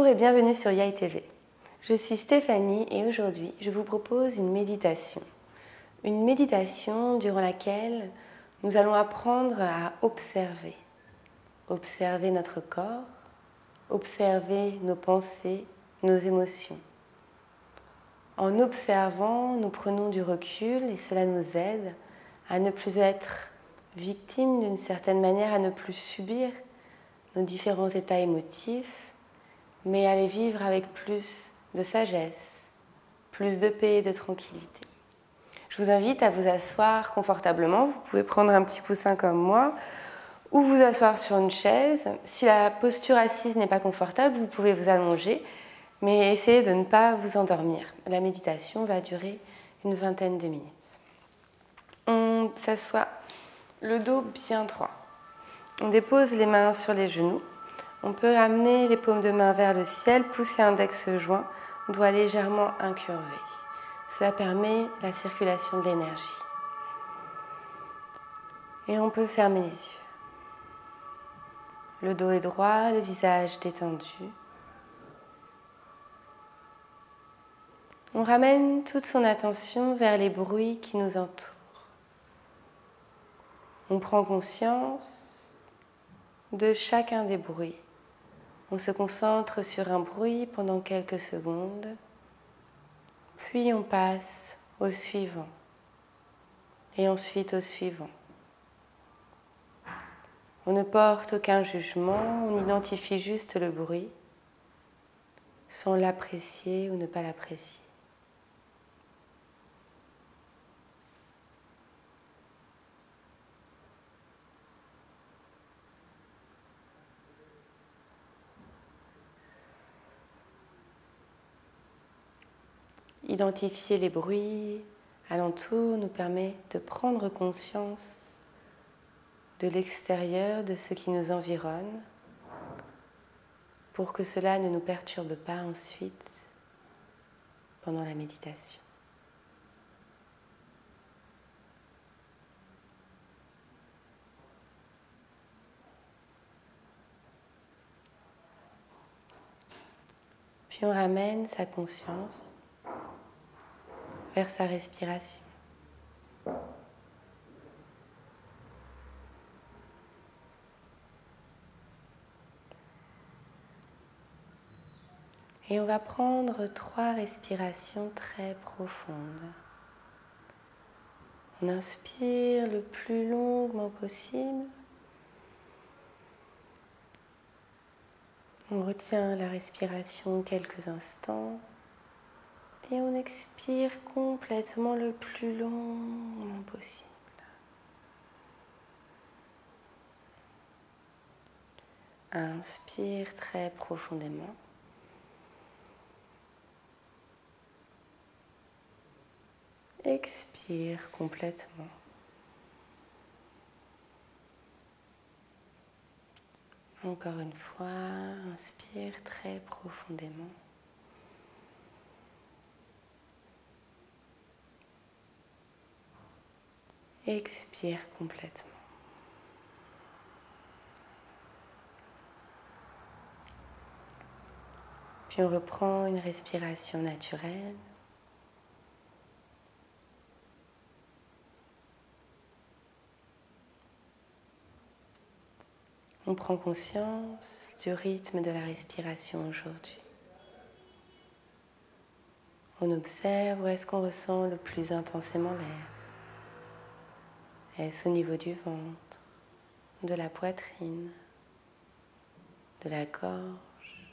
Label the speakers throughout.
Speaker 1: Bonjour et bienvenue sur Yai TV. Je suis Stéphanie et aujourd'hui je vous propose une méditation. Une méditation durant laquelle nous allons apprendre à observer. Observer notre corps, observer nos pensées, nos émotions. En observant, nous prenons du recul et cela nous aide à ne plus être victime d'une certaine manière, à ne plus subir nos différents états émotifs, mais à les vivre avec plus de sagesse, plus de paix et de tranquillité. Je vous invite à vous asseoir confortablement. Vous pouvez prendre un petit coussin comme moi ou vous asseoir sur une chaise. Si la posture assise n'est pas confortable, vous pouvez vous allonger, mais essayez de ne pas vous endormir. La méditation va durer une vingtaine de minutes. On s'assoit le dos bien droit. On dépose les mains sur les genoux. On peut amener les paumes de main vers le ciel, pousser index joint, doigt légèrement incurvé. Cela permet la circulation de l'énergie. Et on peut fermer les yeux. Le dos est droit, le visage détendu. On ramène toute son attention vers les bruits qui nous entourent. On prend conscience de chacun des bruits. On se concentre sur un bruit pendant quelques secondes, puis on passe au suivant, et ensuite au suivant. On ne porte aucun jugement, on identifie juste le bruit, sans l'apprécier ou ne pas l'apprécier. Identifier les bruits alentour nous permet de prendre conscience de l'extérieur, de ce qui nous environne, pour que cela ne nous perturbe pas ensuite pendant la méditation. Puis on ramène sa conscience vers sa respiration. Et on va prendre 3 respirations très profondes. On inspire le plus longuement possible. On retient la respiration quelques instants. Et on expire complètement le plus longuement possible. Inspire très profondément. Expire complètement. Encore une fois, inspire très profondément. Expire complètement. Puis on reprend une respiration naturelle. On prend conscience du rythme de la respiration aujourd'hui. On observe où est-ce qu'on ressent le plus intensément l'air. Est-ce au niveau du ventre, de la poitrine, de la gorge?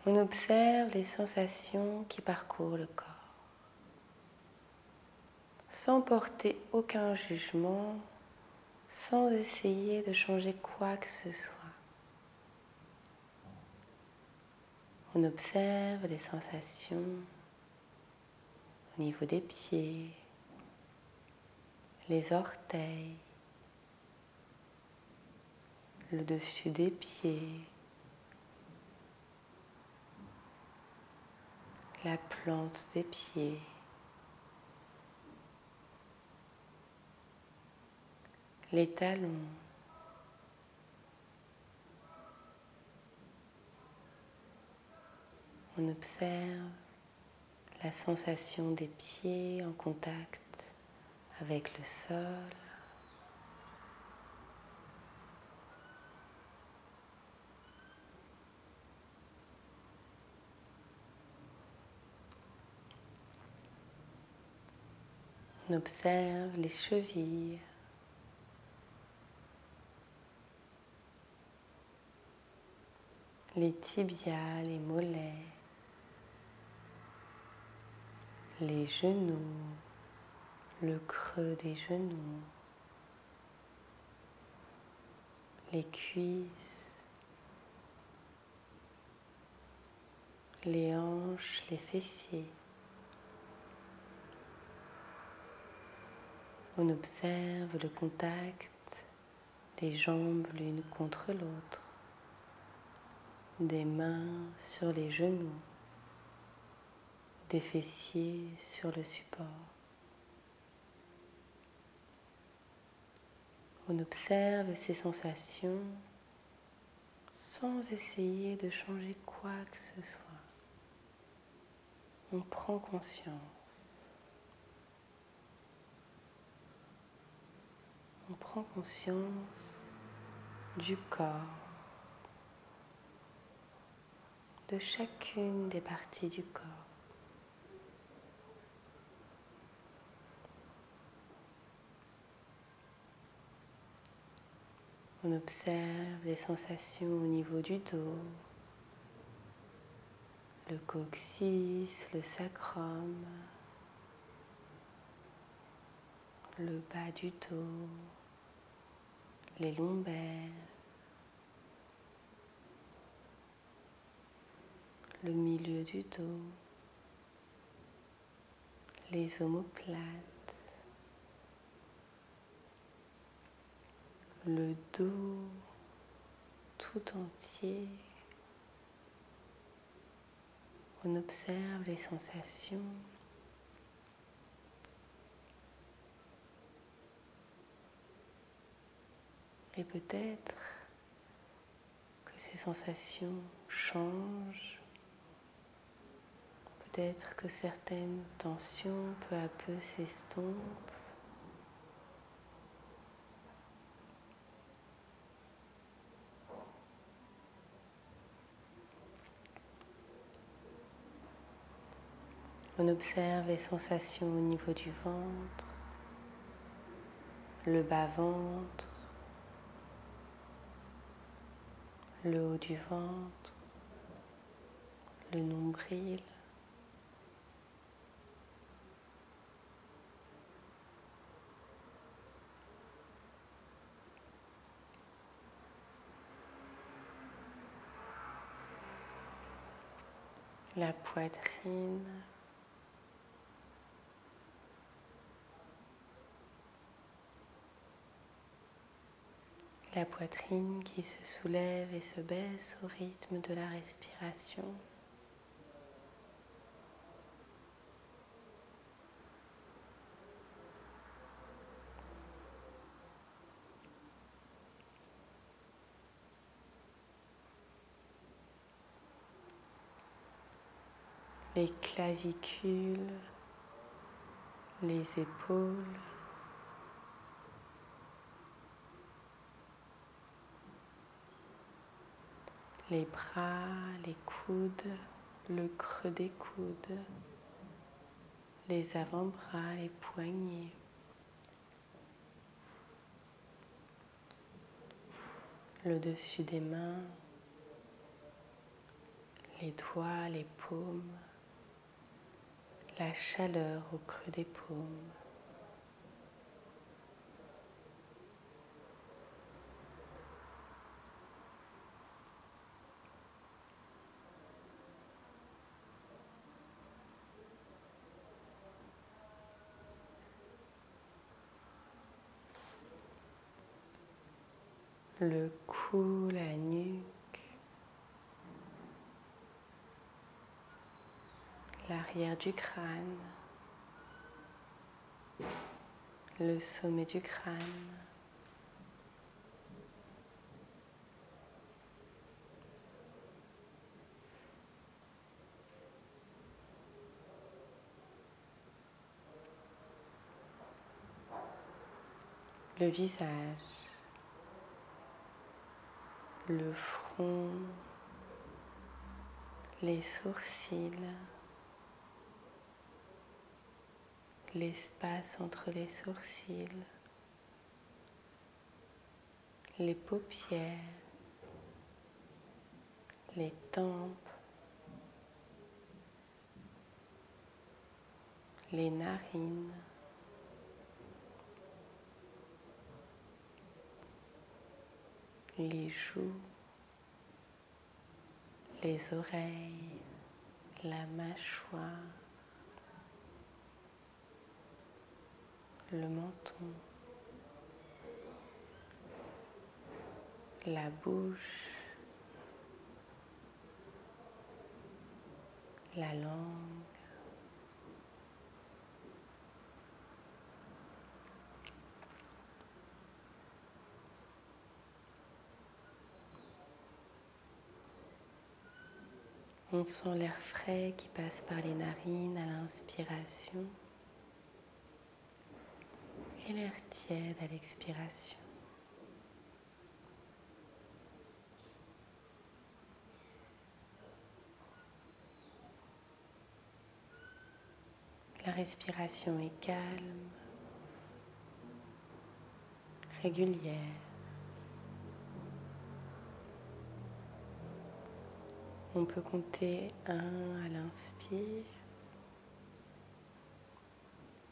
Speaker 1: On observe les sensations qui parcourent le corps, sans porter aucun jugement, sans essayer de changer quoi que ce soit. On observe les sensations au niveau des pieds, les orteils, le dessus des pieds, la plante des pieds, les talons, on observe la sensation des pieds en contact avec le sol. On observe les chevilles, les tibias, les mollets, les genoux, le creux des genoux, les cuisses, les hanches, les fessiers. On observe le contact des jambes l'une contre l'autre, des mains sur les genoux, des fessiers sur le support. On observe ces sensations sans essayer de changer quoi que ce soit. On prend conscience. On prend conscience du corps, de chacune des parties du corps. On observe les sensations au niveau du dos, le coccyx, le sacrum, le bas du dos, les lombaires, le milieu du dos, les omoplates, le dos tout entier. On observe les sensations. Et peut-être que ces sensations changent. Peut-être que certaines tensions peu à peu s'estompent. On observe les sensations au niveau du ventre, le bas-ventre, le haut du ventre, le nombril. La poitrine, qui se soulève et se baisse au rythme de la respiration. Les clavicules, les épaules, les bras, les coudes, le creux des coudes, les avant-bras, les poignets, le dessus des mains, les doigts, les paumes, la chaleur au creux des paumes. Le cou, la nuque, l'arrière du crâne, le sommet du crâne, le visage, le front, les sourcils, l'espace entre les sourcils, les paupières, les tempes, les narines, les joues, les oreilles, la mâchoire, le menton, la bouche, la langue, on sent l'air frais qui passe par les narines à l'inspiration et l'air tiède à l'expiration. La respiration est calme, régulière. On peut compter 1 à l'inspire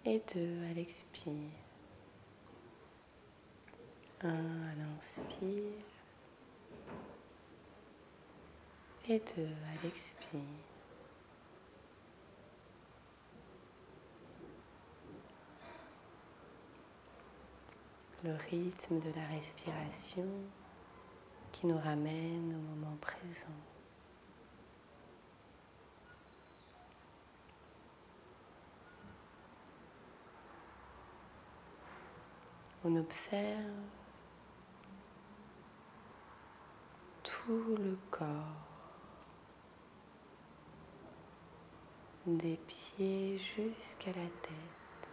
Speaker 1: et 2 à l'expire. 1 à l'inspire et 2 à l'expire. Le rythme de la respiration qui nous ramène au moment présent. On observe tout le corps, des pieds jusqu'à la tête.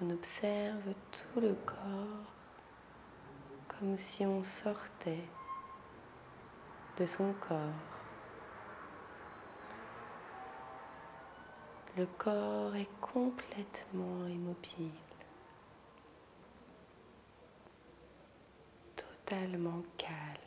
Speaker 1: On observe tout le corps comme si on sortait de son corps. Le corps est complètement immobile, totalement calme.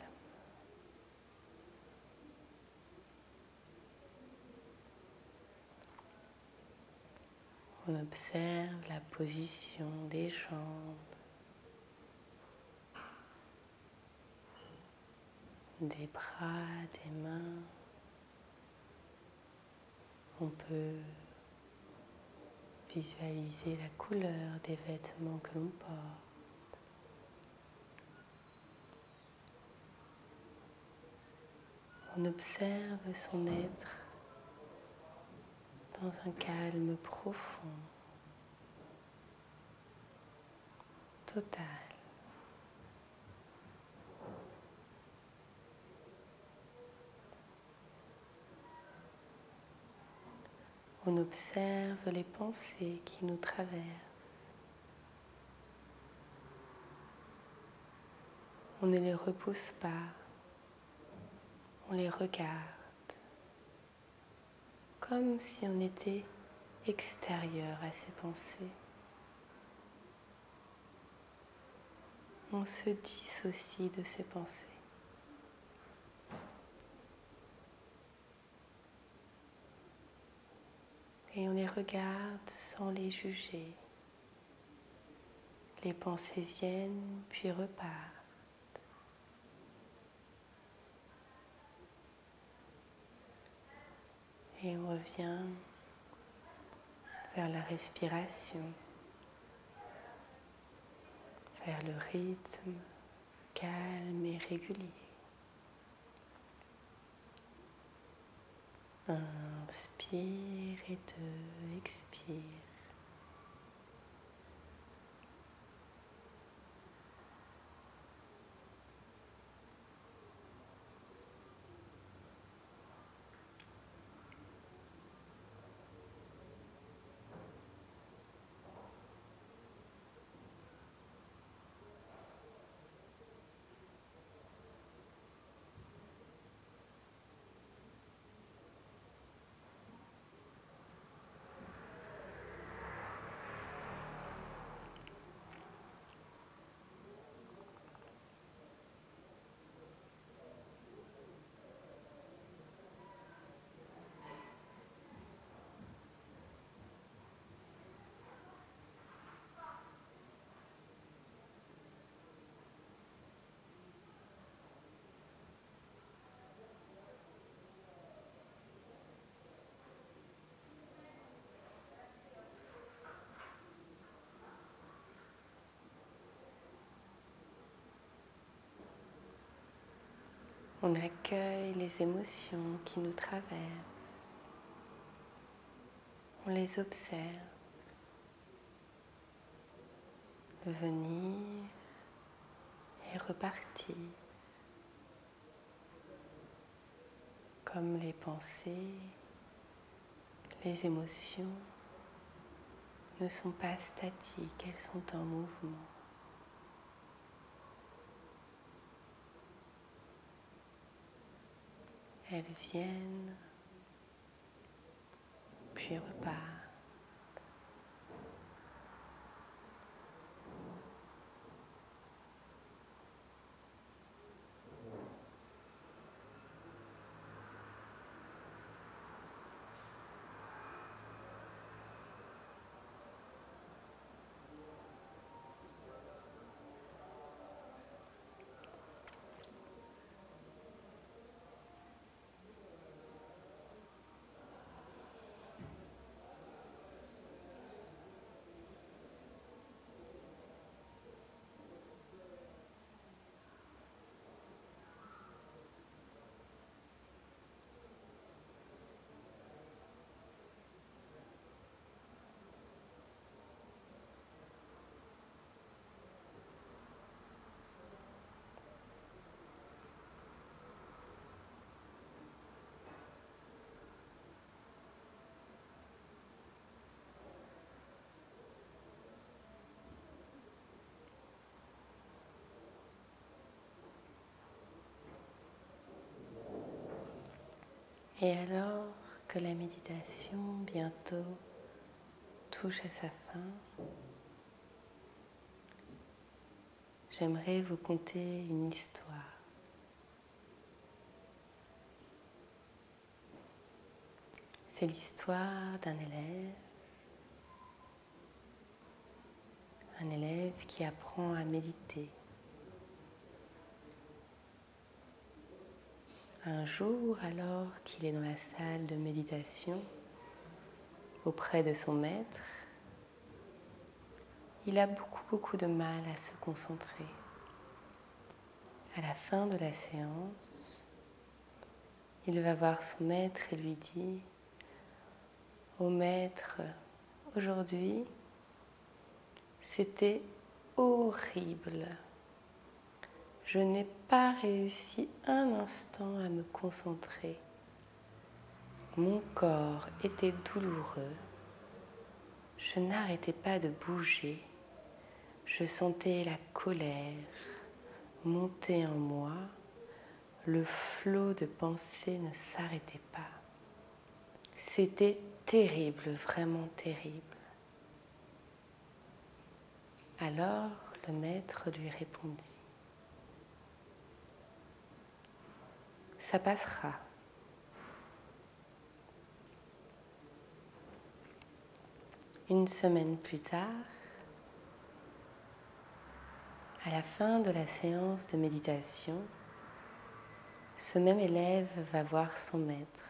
Speaker 1: On observe la position des jambes, des bras, des mains. On peut visualiser la couleur des vêtements que l'on porte. On observe son être dans un calme profond, total. On observe les pensées qui nous traversent. On ne les repousse pas, on les regarde, comme si on était extérieur à ces pensées. On se dissocie de ces pensées. Et on les regarde sans les juger. Les pensées viennent puis repartent. Et on revient vers la respiration, vers le rythme calme et régulier. Inspire et 2, expire. On accueille les émotions qui nous traversent. On les observe venir et repartir, comme les pensées, les émotions ne sont pas statiques, elles sont en mouvement. Elles viennent, puis repartent. Et alors que la méditation bientôt touche à sa fin, j'aimerais vous conter une histoire. C'est l'histoire d'un élève qui apprend à méditer. Un jour, alors qu'il est dans la salle de méditation, auprès de son maître, il a beaucoup de mal à se concentrer. À la fin de la séance, il va voir son maître et lui dit « Ô maître, aujourd'hui, c'était horrible. Je n'ai pas réussi un instant à me concentrer. Mon corps était douloureux. Je n'arrêtais pas de bouger. Je sentais la colère monter en moi. Le flot de pensées ne s'arrêtait pas. C'était terrible, vraiment terrible. » Alors le maître lui répondit « Ça passera. » Une semaine plus tard, à la fin de la séance de méditation, ce même élève va voir son maître.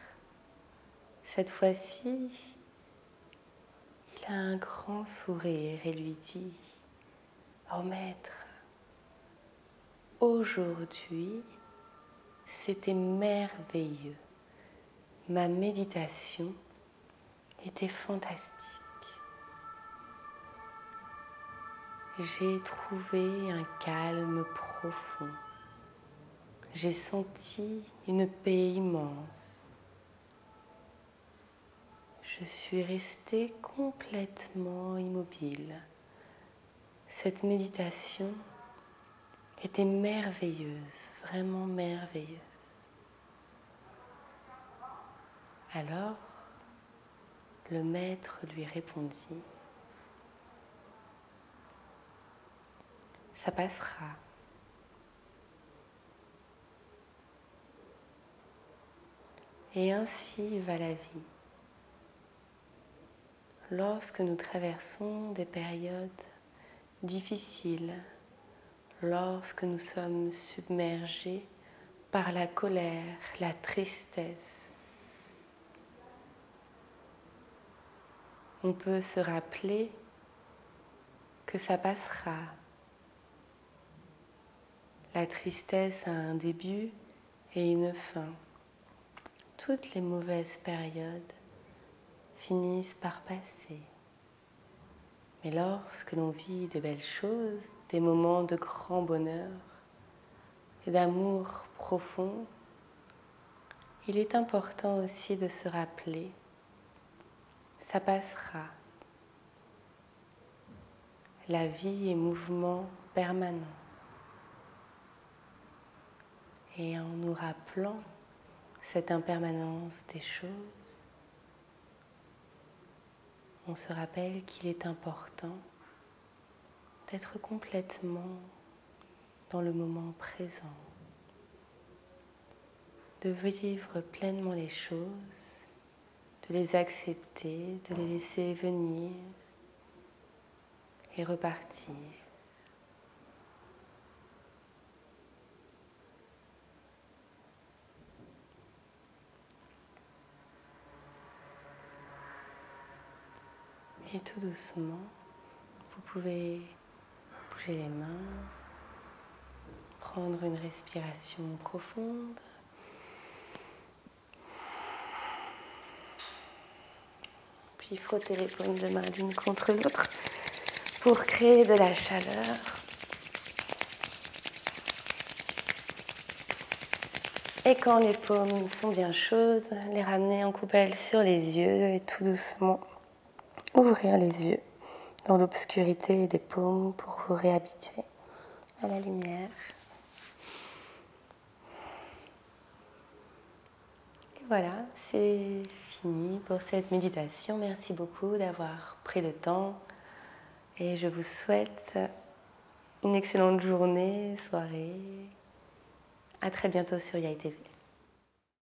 Speaker 1: Cette fois-ci, il a un grand sourire et lui dit « Oh maître, aujourd'hui, c'était merveilleux. Ma méditation était fantastique. J'ai trouvé un calme profond. J'ai senti une paix immense. Je suis restée complètement immobile. Cette méditation était merveilleuse, vraiment merveilleuse. » Alors, le maître lui répondit « Ça passera. » Et ainsi va la vie. Lorsque nous traversons des périodes difficiles, lorsque nous sommes submergés par la colère, la tristesse, on peut se rappeler que ça passera. La tristesse a un début et une fin. Toutes les mauvaises périodes finissent par passer. Mais lorsque l'on vit de belles choses, des moments de grand bonheur et d'amour profond, il est important aussi de se rappeler, ça passera. La vie est mouvement permanent. Et en nous rappelant cette impermanence des choses, on se rappelle qu'il est important d'être complètement dans le moment présent, de vivre pleinement les choses, de les accepter, de les laisser venir et repartir. Et tout doucement, vous pouvez bouger les mains, prendre une respiration profonde. Puis frotter les paumes de main l'une contre l'autre pour créer de la chaleur. Et quand les paumes sont bien chaudes, les ramener en coupelle sur les yeux et tout doucement ouvrir les yeux dans l'obscurité des paumes pour vous réhabituer à la lumière. Et voilà, c'est fini pour cette méditation. Merci beaucoup d'avoir pris le temps et je vous souhaite une excellente journée, soirée. À très bientôt sur YAI TV.